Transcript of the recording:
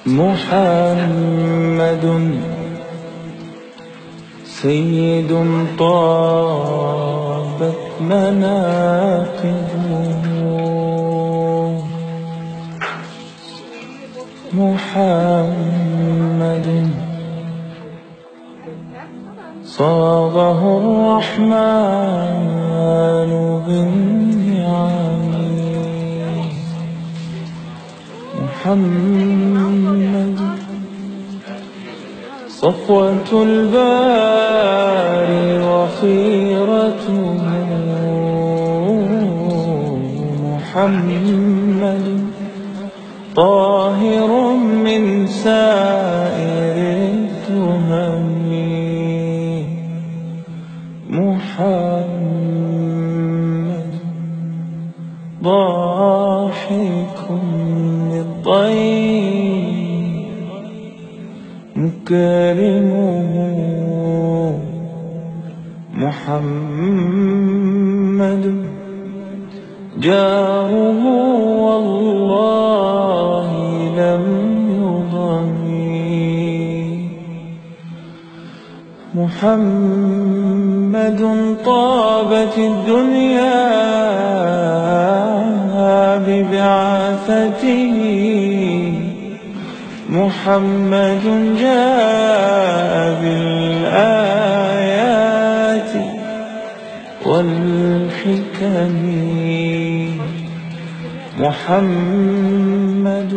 محمد سيد طابت مناقبه، محمد صاغه الرحمن بالنعم، محمد صفوة الباري وخيرته، محمد طاهر من سائر التهم، محمد ضاحك للضيف مكرمه، محمد جاره والله لم يضني، محمد طابت الدنيا ببعثته، محمد جاء بالآيات والحكم، محمد